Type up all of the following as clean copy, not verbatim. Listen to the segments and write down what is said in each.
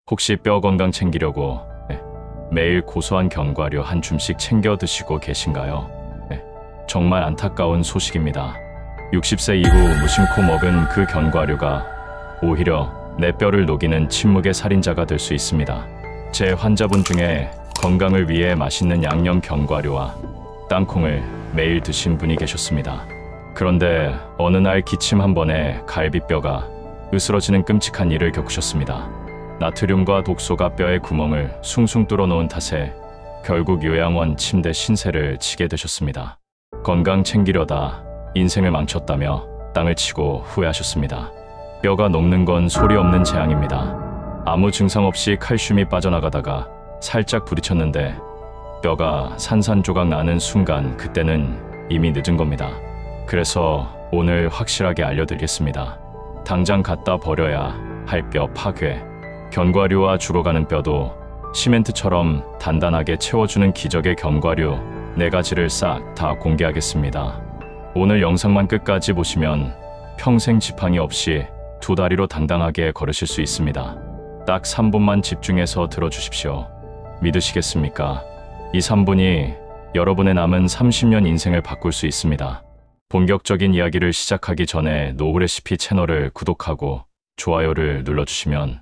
혹시 뼈 건강 챙기려고 매일 고소한 견과류 한 줌씩 챙겨 드시고 계신가요? 정말 안타까운 소식입니다. 60세 이후 무심코 먹은 그 견과류가 오히려 내 뼈를 녹이는 침묵의 살인자가 될 수 있습니다. 제 환자분 중에 건강을 위해 맛있는 양념 견과류와 땅콩을 매일 드신 분이 계셨습니다. 그런데 어느 날 기침 한 번에 갈비뼈가 으스러지는 끔찍한 일을 겪으셨습니다. 나트륨과 독소가 뼈의 구멍을 숭숭 뚫어놓은 탓에 결국 요양원 침대 신세를 지게 되셨습니다. 건강 챙기려다 인생을 망쳤다며 땅을 치고 후회하셨습니다. 뼈가 녹는 건 소리 없는 재앙입니다. 아무 증상 없이 칼슘이 빠져나가다가 살짝 부딪혔는데 뼈가 산산조각 나는 순간, 그때는 이미 늦은 겁니다. 그래서 오늘 확실하게 알려드리겠습니다. 당장 갖다 버려야 할 뼈 파괴. 견과류와 죽어가는 뼈도 시멘트처럼 단단하게 채워주는 기적의 견과류 4가지를 싹 다 공개하겠습니다. 오늘 영상만 끝까지 보시면 평생 지팡이 없이 2다리로 당당하게 걸으실 수 있습니다. 딱 3분만 집중해서 들어주십시오. 믿으시겠습니까? 이 3분이 여러분의 남은 30년 인생을 바꿀 수 있습니다. 본격적인 이야기를 시작하기 전에 노후레시피 채널을 구독하고 좋아요를 눌러주시면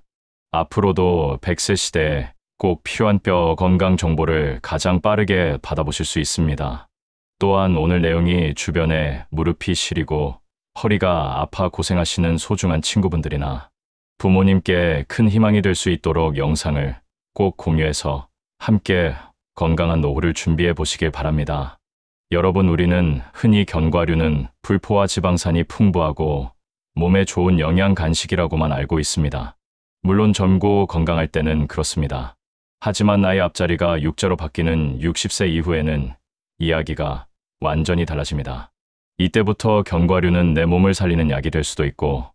앞으로도 100세 시대에 꼭 필요한 뼈 건강 정보를 가장 빠르게 받아보실 수 있습니다. 또한 오늘 내용이 주변에 무릎이 시리고 허리가 아파 고생하시는 소중한 친구분들이나 부모님께 큰 희망이 될 수 있도록 영상을 꼭 공유해서 함께 건강한 노후를 준비해 보시길 바랍니다. 여러분, 우리는 흔히 견과류는 불포화 지방산이 풍부하고 몸에 좋은 영양 간식이라고만 알고 있습니다. 물론 젊고 건강할 때는 그렇습니다. 하지만 나이 앞자리가 6자로 바뀌는 60세 이후에는 이야기가 완전히 달라집니다. 이때부터 견과류는 내 몸을 살리는 약이 될 수도 있고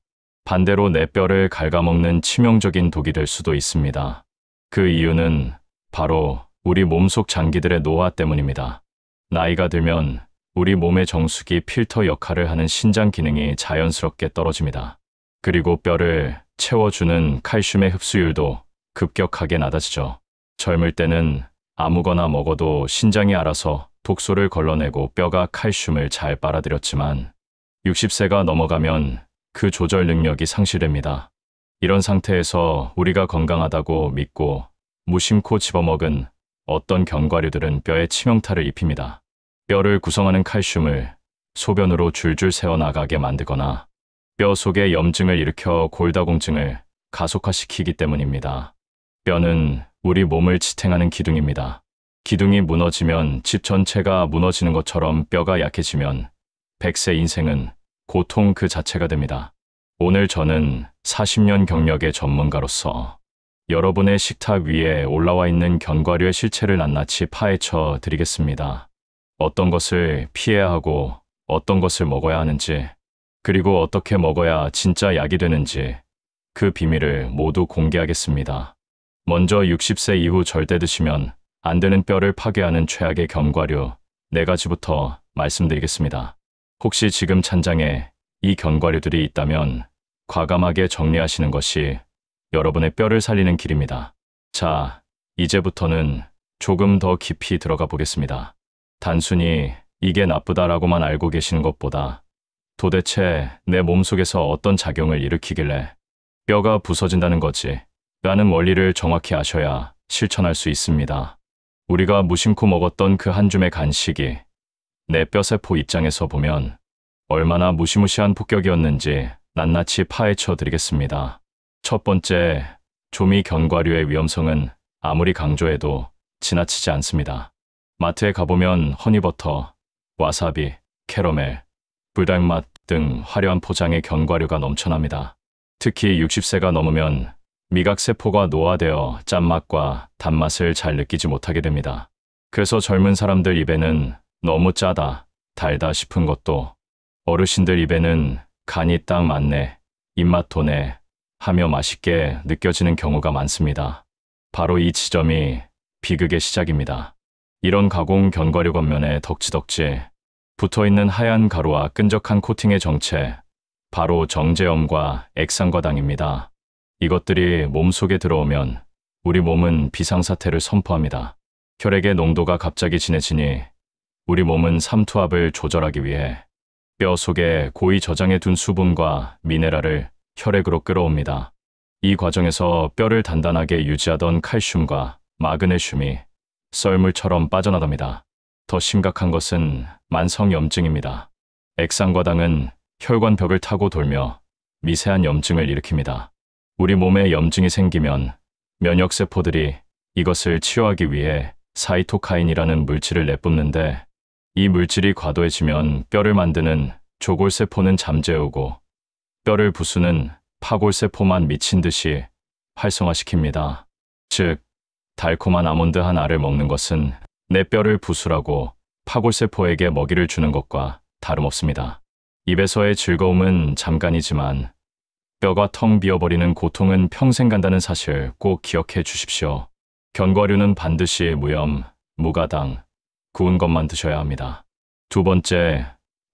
반대로 내 뼈를 갉아먹는 치명적인 독이 될 수도 있습니다. 그 이유는 바로 우리 몸속 장기들의 노화 때문입니다. 나이가 들면 우리 몸의 정수기 필터 역할을 하는 신장 기능이 자연스럽게 떨어집니다. 그리고 뼈를 채워주는 칼슘의 흡수율도 급격하게 낮아지죠. 젊을 때는 아무거나 먹어도 신장이 알아서 독소를 걸러내고 뼈가 칼슘을 잘 빨아들였지만 60세가 넘어가면 그 조절 능력이 상실됩니다. 이런 상태에서 우리가 건강하다고 믿고 무심코 집어먹은 어떤 견과류들은 뼈에 치명타를 입힙니다. 뼈를 구성하는 칼슘을 소변으로 줄줄 새어나가게 만들거나 뼈 속에 염증을 일으켜 골다공증을 가속화시키기 때문입니다. 뼈는 우리 몸을 지탱하는 기둥입니다. 기둥이 무너지면 집 전체가 무너지는 것처럼 뼈가 약해지면 100세 인생은 고통 그 자체가 됩니다. 오늘 저는 40년 경력의 전문가로서 여러분의 식탁 위에 올라와 있는 견과류의 실체를 낱낱이 파헤쳐 드리겠습니다. 어떤 것을 피해야 하고 어떤 것을 먹어야 하는지, 그리고 어떻게 먹어야 진짜 약이 되는지 그 비밀을 모두 공개하겠습니다. 먼저 60세 이후 절대 드시면 안 되는 뼈를 파괴하는 최악의 견과류 4가지부터 말씀드리겠습니다. 혹시 지금 찬장에 이 견과류들이 있다면 과감하게 정리하시는 것이 여러분의 뼈를 살리는 길입니다. 자, 이제부터는 조금 더 깊이 들어가 보겠습니다. 단순히 이게 나쁘다라고만 알고 계시는 것보다 도대체 내 몸속에서 어떤 작용을 일으키길래 뼈가 부서진다는 거지 라는 원리를 정확히 아셔야 실천할 수 있습니다. 우리가 무심코 먹었던 그 한 줌의 간식이 내 뼈세포 입장에서 보면 얼마나 무시무시한 폭격이었는지 낱낱이 파헤쳐 드리겠습니다. 첫 번째, 조미 견과류의 위험성은 아무리 강조해도 지나치지 않습니다. 마트에 가보면 허니버터, 와사비, 캐러멜, 불닭맛 등 화려한 포장의 견과류가 넘쳐납니다. 특히 60세가 넘으면 미각세포가 노화되어 짠맛과 단맛을 잘 느끼지 못하게 됩니다. 그래서 젊은 사람들 입에는 너무 짜다, 달다 싶은 것도 어르신들 입에는 간이 딱 맞네, 입맛 도네 하며 맛있게 느껴지는 경우가 많습니다. 바로 이 지점이 비극의 시작입니다. 이런 가공 견과류 겉면에 덕지덕지 붙어있는 하얀 가루와 끈적한 코팅의 정체, 바로 정제염과 액상과당입니다. 이것들이 몸속에 들어오면 우리 몸은 비상사태를 선포합니다. 혈액의 농도가 갑자기 진해지니 우리 몸은 삼투압을 조절하기 위해 뼈 속에 고이 저장해 둔 수분과 미네랄을 혈액으로 끌어옵니다. 이 과정에서 뼈를 단단하게 유지하던 칼슘과 마그네슘이 썰물처럼 빠져나갑니다. 더 심각한 것은 만성염증입니다. 액상과당은 혈관벽을 타고 돌며 미세한 염증을 일으킵니다. 우리 몸에 염증이 생기면 면역세포들이 이것을 치유하기 위해 사이토카인이라는 물질을 내뿜는데, 이 물질이 과도해지면 뼈를 만드는 조골세포는 잠재우고 뼈를 부수는 파골세포만 미친 듯이 활성화시킵니다. 즉, 달콤한 아몬드 한 알을 먹는 것은 내 뼈를 부수라고 파골세포에게 먹이를 주는 것과 다름없습니다. 입에서의 즐거움은 잠깐이지만 뼈가 텅 비어버리는 고통은 평생 간다는 사실 꼭 기억해 주십시오. 견과류는 반드시 무염, 무가당, 구운 것만 드셔야 합니다. 두 번째,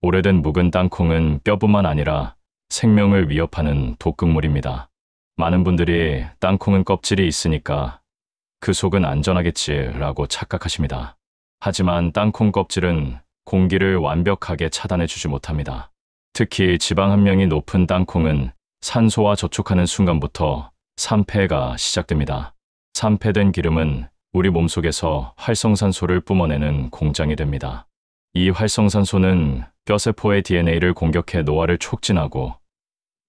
오래된 묵은 땅콩은 뼈뿐만 아니라 생명을 위협하는 독극물입니다. 많은 분들이 땅콩은 껍질이 있으니까 그 속은 안전하겠지라고 착각하십니다. 하지만 땅콩 껍질은 공기를 완벽하게 차단해주지 못합니다. 특히 지방 함량이 높은 땅콩은 산소와 접촉하는 순간부터 산패가 시작됩니다. 산패된 기름은 우리 몸속에서 활성산소를 뿜어내는 공장이 됩니다. 이 활성산소는 뼈세포의 DNA를 공격해 노화를 촉진하고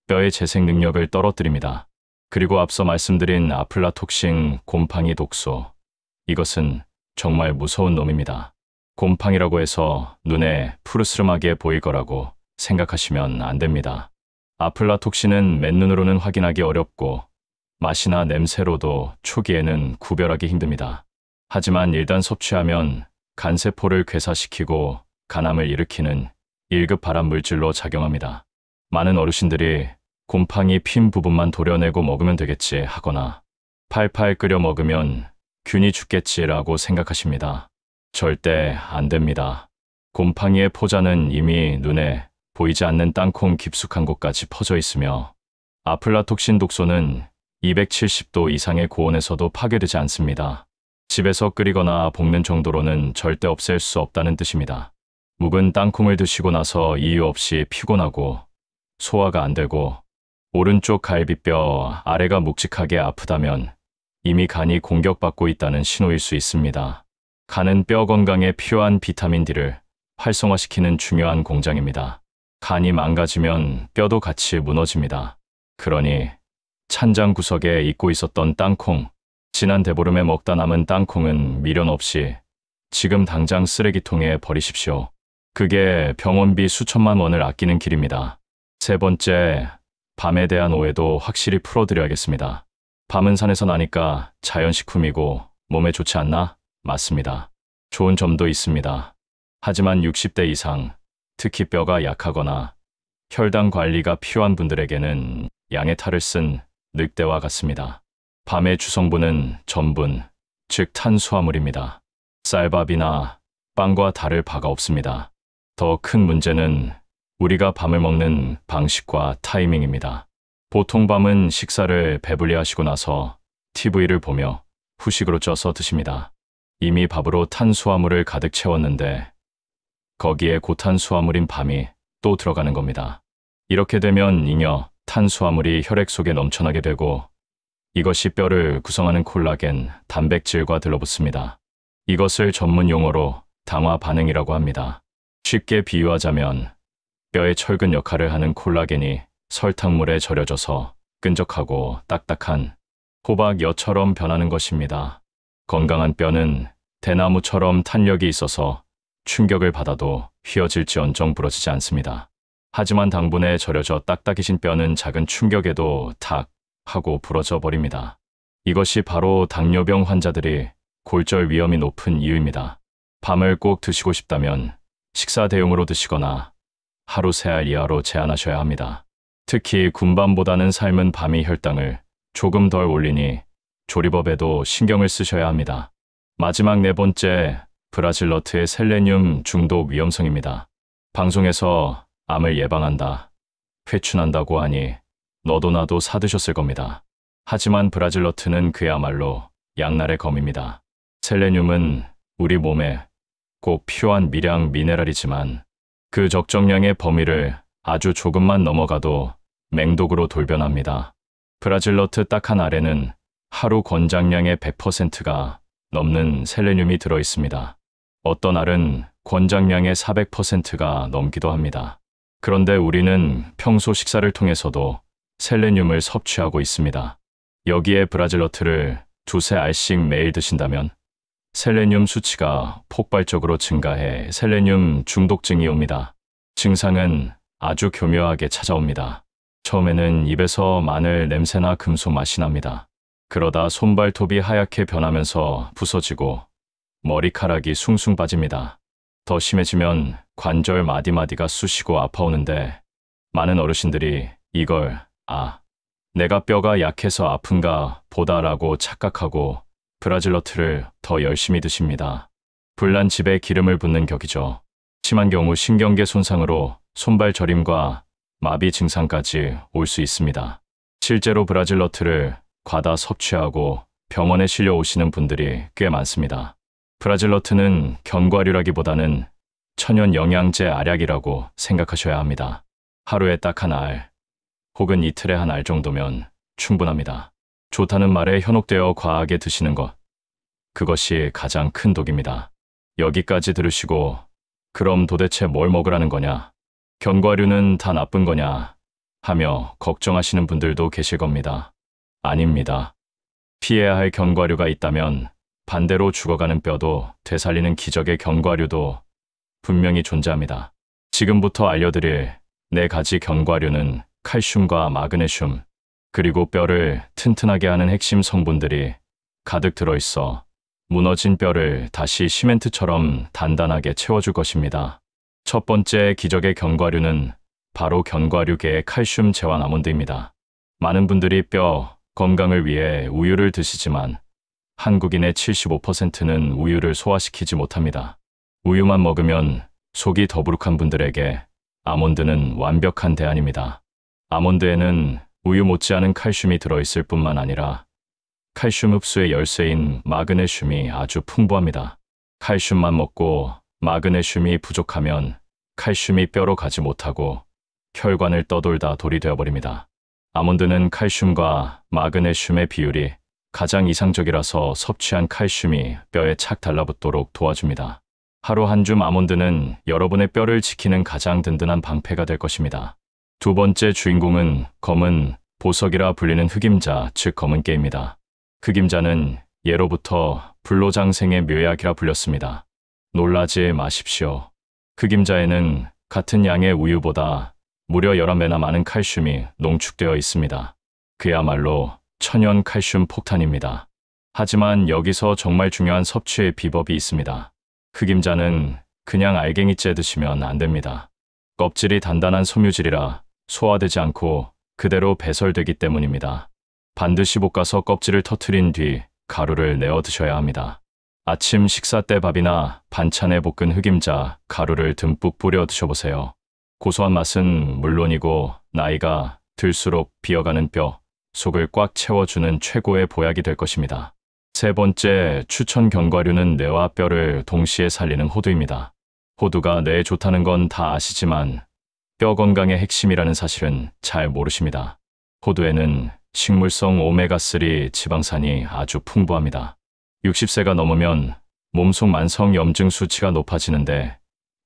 뼈의 재생 능력을 떨어뜨립니다. 그리고 앞서 말씀드린 아플라톡신 곰팡이 독소, 이것은 정말 무서운 놈입니다. 곰팡이라고 해서 눈에 푸르스름하게 보일 거라고 생각하시면 안 됩니다. 아플라톡신은 맨눈으로는 확인하기 어렵고 맛이나 냄새로도 초기에는 구별하기 힘듭니다. 하지만 일단 섭취하면 간세포를 괴사시키고 간암을 일으키는 1급 발암 물질로 작용합니다. 많은 어르신들이 곰팡이 핀 부분만 도려내고 먹으면 되겠지 하거나 팔팔 끓여 먹으면 균이 죽겠지라고 생각하십니다. 절대 안 됩니다. 곰팡이의 포자는 이미 눈에 보이지 않는 땅콩 깊숙한 곳까지 퍼져 있으며 아플라톡신 독소는 270도 이상의 고온에서도 파괴되지 않습니다. 집에서 끓이거나 볶는 정도로는 절대 없앨 수 없다는 뜻입니다. 묵은 땅콩을 드시고 나서 이유 없이 피곤하고 소화가 안 되고 오른쪽 갈비뼈 아래가 묵직하게 아프다면 이미 간이 공격받고 있다는 신호일 수 있습니다. 간은 뼈 건강에 필요한 비타민 D를 활성화시키는 중요한 공장입니다. 간이 망가지면 뼈도 같이 무너집니다. 그러니 찬장 구석에 잊고 있었던 땅콩, 지난 대보름에 먹다 남은 땅콩은 미련 없이 지금 당장 쓰레기통에 버리십시오. 그게 병원비 수천만 원을 아끼는 길입니다. 세 번째, 밤에 대한 오해도 확실히 풀어드려야겠습니다. 밤은 산에서 나니까 자연식품이고 몸에 좋지 않나? 맞습니다. 좋은 점도 있습니다. 하지만 60대 이상, 특히 뼈가 약하거나 혈당 관리가 필요한 분들에게는 양의 탈을 쓴 늑대와 같습니다. 밤의 주성분은 전분, 즉 탄수화물입니다. 쌀밥이나 빵과 다를 바가 없습니다. 더 큰 문제는 우리가 밤을 먹는 방식과 타이밍입니다. 보통 밤은 식사를 배불리 하시고 나서 TV를 보며 후식으로 쪄서 드십니다. 이미 밥으로 탄수화물을 가득 채웠는데 거기에 고탄수화물인 밤이 또 들어가는 겁니다. 이렇게 되면 잉여 탄수화물이 혈액 속에 넘쳐나게 되고 이것이 뼈를 구성하는 콜라겐, 단백질과 들러붙습니다. 이것을 전문 용어로 당화 반응이라고 합니다. 쉽게 비유하자면 뼈의 철근 역할을 하는 콜라겐이 설탕물에 절여져서 끈적하고 딱딱한 호박엿처럼 변하는 것입니다. 건강한 뼈는 대나무처럼 탄력이 있어서 충격을 받아도 휘어질지언정 부러지지 않습니다. 하지만 당분에 절여져 딱딱해진 뼈는 작은 충격에도 탁 하고 부러져 버립니다. 이것이 바로 당뇨병 환자들이 골절 위험이 높은 이유입니다. 밤을 꼭 드시고 싶다면 식사 대용으로 드시거나 하루 3알 이하로 제한하셔야 합니다. 특히 군밤보다는 삶은 밤이 혈당을 조금 덜 올리니 조리법에도 신경을 쓰셔야 합니다. 마지막 네 번째, 브라질 너트의 셀레늄 중독 위험성입니다. 방송에서 암을 예방한다, 회춘한다고 하니 너도 나도 사드셨을 겁니다. 하지만 브라질너트는 그야말로 양날의 검입니다. 셀레늄은 우리 몸에 꼭 필요한 미량 미네랄이지만 그 적정량의 범위를 아주 조금만 넘어가도 맹독으로 돌변합니다. 브라질너트 딱 한 알에는 하루 권장량의 100%가 넘는 셀레늄이 들어 있습니다. 어떤 알은 권장량의 400%가 넘기도 합니다. 그런데 우리는 평소 식사를 통해서도 셀레늄을 섭취하고 있습니다. 여기에 브라질너트를 두세 알씩 매일 드신다면 셀레늄 수치가 폭발적으로 증가해 셀레늄 중독증이 옵니다. 증상은 아주 교묘하게 찾아옵니다. 처음에는 입에서 마늘 냄새나 금속 맛이 납니다. 그러다 손발톱이 하얗게 변하면서 부서지고 머리카락이 숭숭 빠집니다. 더 심해지면 관절 마디마디가 쑤시고 아파오는데 많은 어르신들이 이걸 내가 뼈가 약해서 아픈가 보다라고 착각하고 브라질너트를 더 열심히 드십니다. 불난 집에 기름을 붓는 격이죠. 심한 경우 신경계 손상으로 손발 저림과 마비 증상까지 올 수 있습니다. 실제로 브라질너트를 과다 섭취하고 병원에 실려 오시는 분들이 꽤 많습니다. 브라질너트는 견과류라기보다는 천연 영양제 알약이라고 생각하셔야 합니다. 하루에 딱 한 알, 혹은 이틀에 한 알 정도면 충분합니다. 좋다는 말에 현혹되어 과하게 드시는 것, 그것이 가장 큰 독입니다. 여기까지 들으시고 그럼 도대체 뭘 먹으라는 거냐? 견과류는 다 나쁜 거냐? 하며 걱정하시는 분들도 계실 겁니다. 아닙니다. 피해야 할 견과류가 있다면 반대로 죽어가는 뼈도 되살리는 기적의 견과류도 분명히 존재합니다. 지금부터 알려드릴 4가지 견과류는 칼슘과 마그네슘, 그리고 뼈를 튼튼하게 하는 핵심 성분들이 가득 들어있어 무너진 뼈를 다시 시멘트처럼 단단하게 채워줄 것입니다. 첫 번째 기적의 견과류는 바로 견과류계의 칼슘 제왕 아몬드입니다. 많은 분들이 뼈 건강을 위해 우유를 드시지만 한국인의 75%는 우유를 소화시키지 못합니다. 우유만 먹으면 속이 더부룩한 분들에게 아몬드는 완벽한 대안입니다. 아몬드에는 우유 못지않은 칼슘이 들어있을 뿐만 아니라 칼슘 흡수의 열쇠인 마그네슘이 아주 풍부합니다. 칼슘만 먹고 마그네슘이 부족하면 칼슘이 뼈로 가지 못하고 혈관을 떠돌다 돌이 되어버립니다. 아몬드는 칼슘과 마그네슘의 비율이 가장 이상적이라서 섭취한 칼슘이 뼈에 착 달라붙도록 도와줍니다. 하루 한 줌 아몬드는 여러분의 뼈를 지키는 가장 든든한 방패가 될 것입니다. 두 번째 주인공은 검은 보석이라 불리는 흑임자, 즉 검은깨입니다. 흑임자는 예로부터 불로장생의 묘약이라 불렸습니다. 놀라지 마십시오. 흑임자에는 같은 양의 우유보다 무려 11배나 많은 칼슘이 농축되어 있습니다. 그야말로 천연 칼슘 폭탄입니다. 하지만 여기서 정말 중요한 섭취의 비법이 있습니다. 흑임자는 그냥 알갱이째 드시면 안 됩니다. 껍질이 단단한 섬유질이라 소화되지 않고 그대로 배설되기 때문입니다. 반드시 볶아서 껍질을 터트린 뒤 가루를 내어 드셔야 합니다. 아침 식사 때 밥이나 반찬에 볶은 흑임자 가루를 듬뿍 뿌려 드셔보세요. 고소한 맛은 물론이고 나이가 들수록 비어가는 뼈, 속을 꽉 채워주는 최고의 보약이 될 것입니다. 세 번째 추천 견과류는 뇌와 뼈를 동시에 살리는 호두입니다. 호두가 뇌에 좋다는 건 다 아시지만 뼈 건강의 핵심이라는 사실은 잘 모르십니다. 호두에는 식물성 오메가3 지방산이 아주 풍부합니다. 60세가 넘으면 몸속 만성 염증 수치가 높아지는데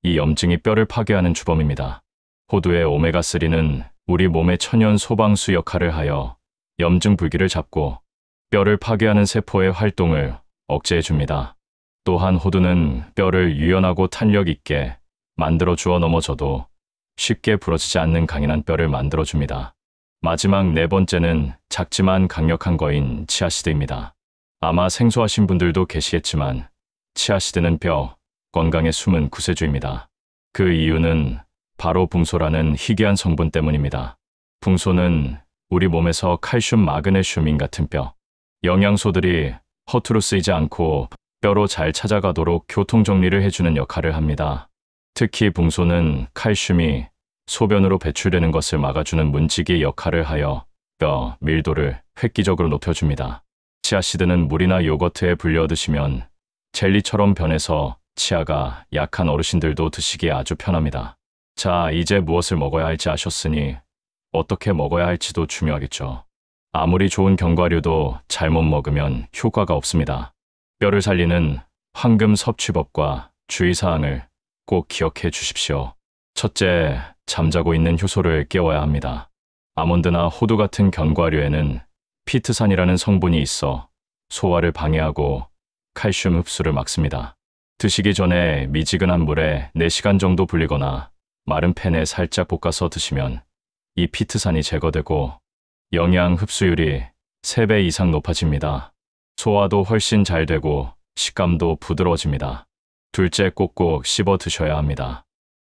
이 염증이 뼈를 파괴하는 주범입니다. 호두의 오메가3는 우리 몸의 천연 소방수 역할을 하여 염증 불길을 잡고 뼈를 파괴하는 세포의 활동을 억제해줍니다. 또한 호두는 뼈를 유연하고 탄력 있게 만들어주어 넘어져도 쉽게 부러지지 않는 강인한 뼈를 만들어줍니다. 마지막 4번째는 작지만 강력한 거인 치아시드입니다. 아마 생소하신 분들도 계시겠지만 치아시드는 뼈 건강의 숨은 구세주입니다. 그 이유는 바로 붕소라는 희귀한 성분 때문입니다. 붕소는 우리 몸에서 칼슘, 마그네슘인 같은 뼈, 영양소들이 허투루 쓰이지 않고 뼈로 잘 찾아가도록 교통정리를 해주는 역할을 합니다. 특히 붕소는 칼슘이 소변으로 배출되는 것을 막아주는 문지기 역할을 하여 뼈, 밀도를 획기적으로 높여줍니다. 치아씨드는 물이나 요거트에 불려 드시면 젤리처럼 변해서 치아가 약한 어르신들도 드시기에 아주 편합니다. 자, 이제 무엇을 먹어야 할지 아셨으니 어떻게 먹어야 할지도 중요하겠죠. 아무리 좋은 견과류도 잘못 먹으면 효과가 없습니다. 뼈를 살리는 황금 섭취법과 주의사항을 꼭 기억해 주십시오. 첫째, 잠자고 있는 효소를 깨워야 합니다. 아몬드나 호두 같은 견과류에는 피트산이라는 성분이 있어 소화를 방해하고 칼슘 흡수를 막습니다. 드시기 전에 미지근한 물에 4시간 정도 불리거나 마른 팬에 살짝 볶아서 드시면 이 피트산이 제거되고 영양 흡수율이 3배 이상 높아집니다. 소화도 훨씬 잘 되고 식감도 부드러워집니다. 둘째, 꼭꼭 씹어 드셔야 합니다.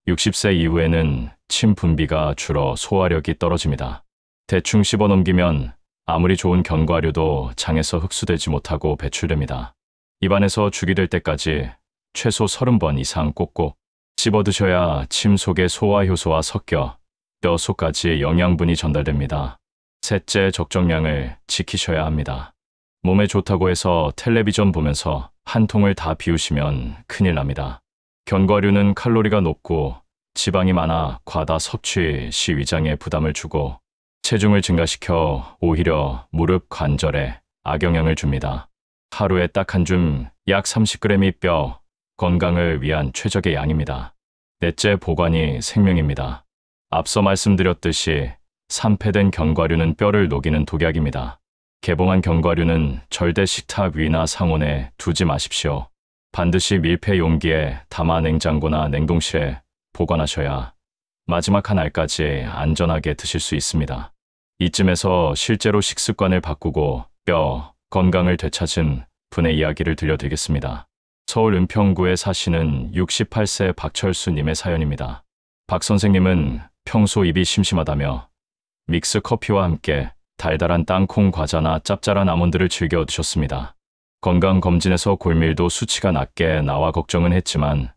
60세 이후에는 침 분비가 줄어 소화력이 떨어집니다. 대충 씹어 넘기면 아무리 좋은 견과류도 장에서 흡수되지 못하고 배출됩니다. 입안에서 죽이 될 때까지 최소 30번 이상 꼭꼭 씹어 드셔야 침 속의 소화 효소와 섞여 뼈 속까지 영양분이 전달됩니다. 셋째, 적정량을 지키셔야 합니다. 몸에 좋다고 해서 텔레비전 보면서 한 통을 다 비우시면 큰일 납니다. 견과류는 칼로리가 높고 지방이 많아 과다 섭취 시 위장에 부담을 주고 체중을 증가시켜 오히려 무릎 관절에 악영향을 줍니다. 하루에 딱 한 줌 약 30g이 뼈 건강을 위한 최적의 양입니다. 넷째, 보관이 생명입니다. 앞서 말씀드렸듯이 산패된 견과류는 뼈를 녹이는 독약입니다. 개봉한 견과류는 절대 식탁 위나 상온에 두지 마십시오. 반드시 밀폐 용기에 담아 냉장고나 냉동실에 보관하셔야 마지막 한 알까지 안전하게 드실 수 있습니다. 이쯤에서 실제로 식습관을 바꾸고 뼈 건강을 되찾은 분의 이야기를 들려드리겠습니다. 서울 은평구에 사시는 68세 박철수님의 사연입니다. 박 선생님은 평소 입이 심심하다며 믹스 커피와 함께 달달한 땅콩 과자나 짭짤한 아몬드를 즐겨 드셨습니다. 건강검진에서 골밀도 수치가 낮게 나와 걱정은 했지만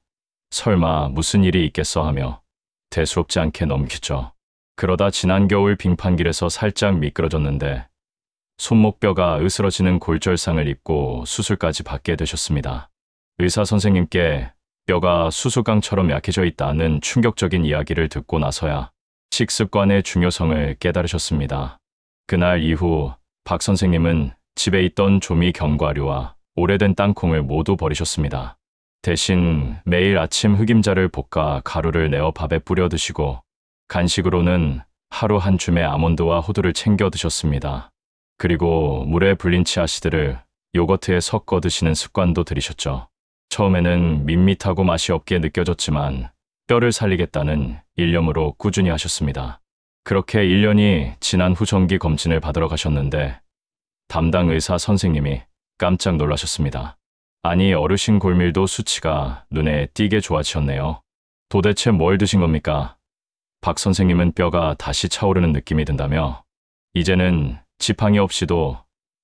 설마 무슨 일이 있겠어 하며 대수롭지 않게 넘기죠. 그러다 지난 겨울 빙판길에서 살짝 미끄러졌는데 손목뼈가 으스러지는 골절상을 입고 수술까지 받게 되셨습니다. 의사 선생님께 뼈가 수수깡처럼 약해져 있다는 충격적인 이야기를 듣고 나서야 식습관의 중요성을 깨달으셨습니다. 그날 이후 박 선생님은 집에 있던 조미 견과류와 오래된 땅콩을 모두 버리셨습니다. 대신 매일 아침 흑임자를 볶아 가루를 내어 밥에 뿌려 드시고 간식으로는 하루 한 줌의 아몬드와 호두를 챙겨 드셨습니다. 그리고 물에 불린 치아씨드를 요거트에 섞어 드시는 습관도 들이셨죠. 처음에는 밋밋하고 맛이 없게 느껴졌지만 뼈를 살리겠다는 일념으로 꾸준히 하셨습니다. 그렇게 1년이 지난 후 정기 검진을 받으러 가셨는데 담당 의사 선생님이 깜짝 놀라셨습니다. 아니, 어르신 골밀도 수치가 눈에 띄게 좋아지셨네요. 도대체 뭘 드신 겁니까? 박 선생님은 뼈가 다시 차오르는 느낌이 든다며 이제는 지팡이 없이도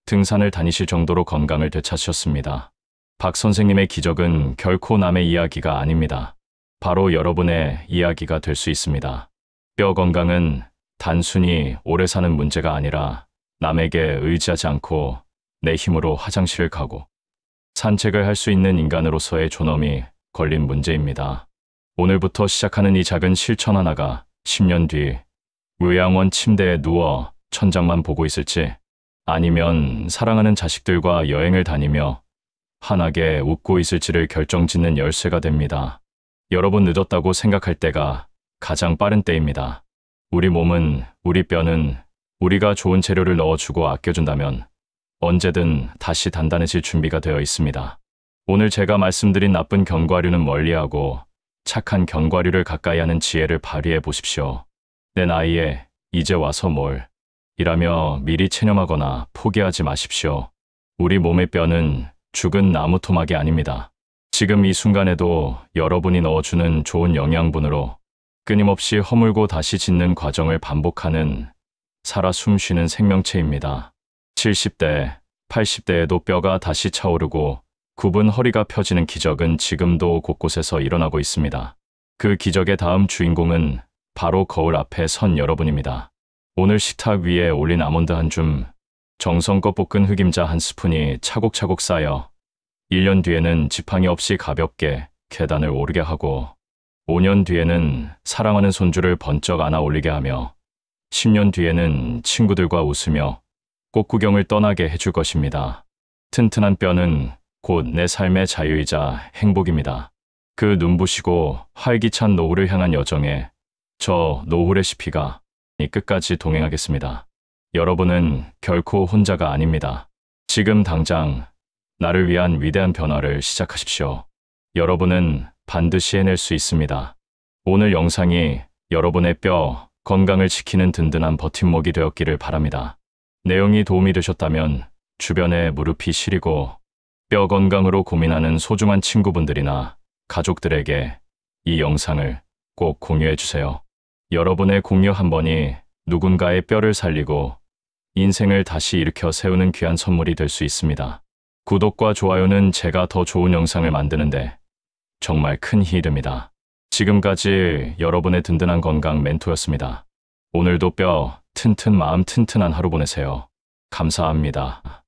등산을 다니실 정도로 건강을 되찾으셨습니다. 박 선생님의 기적은 결코 남의 이야기가 아닙니다. 바로 여러분의 이야기가 될 수 있습니다. 뼈 건강은 단순히 오래 사는 문제가 아니라 남에게 의지하지 않고 내 힘으로 화장실을 가고 산책을 할 수 있는 인간으로서의 존엄이 걸린 문제입니다. 오늘부터 시작하는 이 작은 실천 하나가 10년 뒤 요양원 침대에 누워 천장만 보고 있을지 아니면 사랑하는 자식들과 여행을 다니며 환하게 웃고 있을지를 결정짓는 열쇠가 됩니다. 여러분, 늦었다고 생각할 때가 가장 빠른 때입니다. 우리 몸은, 우리 뼈는 우리가 좋은 재료를 넣어주고 아껴준다면 언제든 다시 단단해질 준비가 되어 있습니다. 오늘 제가 말씀드린 나쁜 견과류는 멀리하고 착한 견과류를 가까이 하는 지혜를 발휘해 보십시오. 내 나이에 이제 와서 뭘 이라며 미리 체념하거나 포기하지 마십시오. 우리 몸의 뼈는 죽은 나무 토막이 아닙니다. 지금 이 순간에도 여러분이 넣어주는 좋은 영양분으로 끊임없이 허물고 다시 짓는 과정을 반복하는 살아 숨쉬는 생명체입니다. 70대, 80대에도 뼈가 다시 차오르고 굽은 허리가 펴지는 기적은 지금도 곳곳에서 일어나고 있습니다. 그 기적의 다음 주인공은 바로 거울 앞에 선 여러분입니다. 오늘 식탁 위에 올린 아몬드 한 줌, 정성껏 볶은 흑임자 한 스푼이 차곡차곡 쌓여 1년 뒤에는 지팡이 없이 가볍게 계단을 오르게 하고 5년 뒤에는 사랑하는 손주를 번쩍 안아 올리게 하며 10년 뒤에는 친구들과 웃으며 꽃구경을 떠나게 해줄 것입니다. 튼튼한 뼈는 곧 내 삶의 자유이자 행복입니다. 그 눈부시고 활기찬 노후를 향한 여정에 저 노후 레시피가 끝까지 동행하겠습니다. 여러분은 결코 혼자가 아닙니다. 지금 당장 나를 위한 위대한 변화를 시작하십시오. 여러분은 반드시 해낼 수 있습니다. 오늘 영상이 여러분의 뼈 건강을 지키는 든든한 버팀목이 되었기를 바랍니다. 내용이 도움이 되셨다면 주변에 무릎이 시리고 뼈 건강으로 고민하는 소중한 친구분들이나 가족들에게 이 영상을 꼭 공유해 주세요. 여러분의 공유 한 번이 누군가의 뼈를 살리고 인생을 다시 일으켜 세우는 귀한 선물이 될 수 있습니다. 구독과 좋아요는 제가 더 좋은 영상을 만드는데 정말 큰 힘이 됩니다. 지금까지 여러분의 든든한 건강 멘토였습니다. 오늘도 뼈 튼튼 마음 튼튼한 하루 보내세요. 감사합니다.